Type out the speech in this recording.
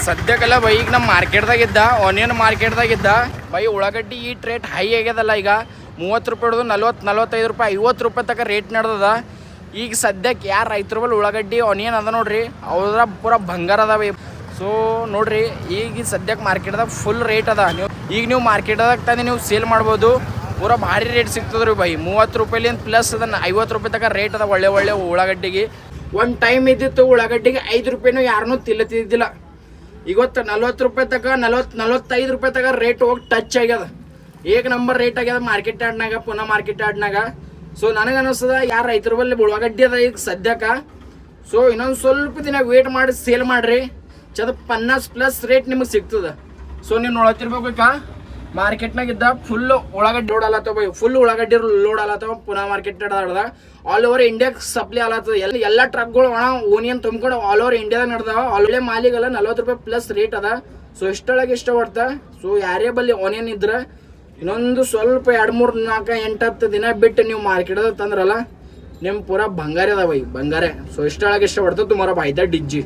ಸದ್ಯಕ್ಕೆಲ್ಲ by ಈಗ ನಮ್ಮ ಮಾರ್ಕೆಟ್ದಾಗಿದ್ದ onion ಮಾರ್ಕೆಟ್ದಾಗಿದ್ದ by ಉಳ್ಳಾಗಡ್ಡಿ ಈಟ್ ರೇಟ್ ಹೈ ಆಗ್ಯದಲ್ಲ. ಈಗ 30 ರೂಪಾಯಿ ಹಿಡಿದು 40-45 ರೂಪಾಯಿ 50 ರೂಪಾಯಿ ತನಕ ರೇಟ್ ನಡೆದದ. ಈಗ ಸದ್ಯಕ್ಕೆ ಯಾರು ರೈತರು ಬಲ್ಲಿ ಉಳ್ಳಾಗಡ್ಡಿ ಆನಿಯನ್ ಅದ ನೋಡ್ರಿ ಅವ್ರ ಪೂರ ಬಂಗಾರ ಅದ ಬೈ. ಸೊ ನೋಡ್ರಿ ಈಗ ಸದ್ಯಕ್ಕೆ ಮಾರ್ಕೆಟ್ದಾಗ ಫುಲ್ ರೇಟ್ ಅದ. ನೀವು ಮಾರ್ಕೆಟ್ದಾಗ ತಂದು ನೀವು ಸೇಲ್ ಮಾಡ್ಬೋದು. ಪೂರ ಭಾರಿ ರೇಟ್ ಸಿಗ್ತದ್ರಿ ಬೈ. 30 ರೂಪಾಯಿಲಿಂದ ಪ್ಲಸ್ ಅದನ್ನು 50 ರೂಪಾಯಿ ತನಕ ರೇಟ್ ಅದ ಒಳ್ಳೆ ಉಳ್ಳಾಗಡ್ಡಿಗೆ. ಒಂದು ಟೈಮ್ ಇದ್ದಿತ್ತು ಉಳ್ಳಾಗಡ್ಡಿಗೆ 5 ರೂಪಾಯಿನೂ ಯಾರನ್ನೂ ತಿಲ್ಲತಿದ್ದಿಲ್ಲ. ಇವತ್ತು 40 ರೂಪಾಯಿ ತನಕ 40-45 ರೂಪಾಯಿ ತನಕ ರೇಟ್ ಹೋಗಿ ಟಚ್ ಆಗ್ಯದ. ಏಕ ನಂಬರ್ ರೇಟ್ ಆಗ್ಯದ ಮಾರ್ಕೆಟ್ ಯಾರ್ಡ್ನಾಗ, ಪುನಃ ಮಾರ್ಕೆಟ್ ಯಾರ್ಡ್ನಾಗ. ಸೊ ನನಗೆ ಅನಿಸ್ತದ ಯಾರು ರೈತರ ಬಲ್ಲಿ ಉಳ್ಳಾಗಡ್ಡಿ ಅದ ಈಗ ಸದ್ಯಕ್ಕೆ. ಸೊ ಇನ್ನೊಂದು ಸ್ವಲ್ಪ ದಿನ ವೇಟ್ ಮಾಡಿ ಸೇಲ್ ಮಾಡಿರಿ, ಚದ 50+ ರೇಟ್ ನಿಮಗೆ ಸಿಗ್ತದೆ. ಸೊ ನೀವು ನೋಡತ್ತಿರ್ಬೇಕಾ ಮಾರ್ಕೆಟ್ನಾಗಿದ್ದ ಫುಲ್ ಉಳ್ಳಾಗಡ್ಡಿ ಲೋಡ್ ಆಲತ್ತವ ಬೈ. ಫುಲ್ ಉಳ್ಳಾಗಡ್ಡಿ ಲೋಡ್ ಆಲತ್ತವ ಪುನಃ ಮಾರ್ಕೆಟ್ ನಡೆದ. ಆಲ್ ಓವರ್ ಇಂಡಿಯಾಗೆ ಸಪ್ಲೈ ಆಲತ್ತದ. ಎಲ್ಲ ಟ್ರಕ್ಗಳು ಒಣ ಓನಿಯನ್ ತುಂಬ್ಕೊಂಡು ಆಲ್ ಓವರ್ ಇಂಡಿಯಾದಾಗ ನಡೆದಾವ. ಒಳ್ಳೆ ಮಾಲಿಗೆಲ್ಲ 40 ರೂಪಾಯಿ ಪ್ಲಸ್ ರೇಟ್ ಅದ. ಸೊ ಇಷ್ಟೊಳಗೆ ಇಷ್ಟ ಬರ್ತಾ. ಸೊ ಯಾರೇ ಬಲ್ಲಿ ಆನಿಯನ್ ಇದ್ರೆ ಇನ್ನೊಂದು ಸ್ವಲ್ಪ 2-3-4-8-10 ದಿನ ಬಿಟ್ಟು ನೀವು ಮಾರ್ಕೆಟ್ದಾಗ ತಂದ್ರಲ್ಲ ನಿಮ್ಮ ಪೂರ ಬಂಗಾರ ಅದ ಬೈ, ಬಂಗಾರ. ಸೊ ಇಷ್ಟೊಳಗೆ ಇಷ್ಟ ಬರ್ತಾ ತುಮಾರ ಬಾಯ್ದ ಡಿಜ್ಜಿ.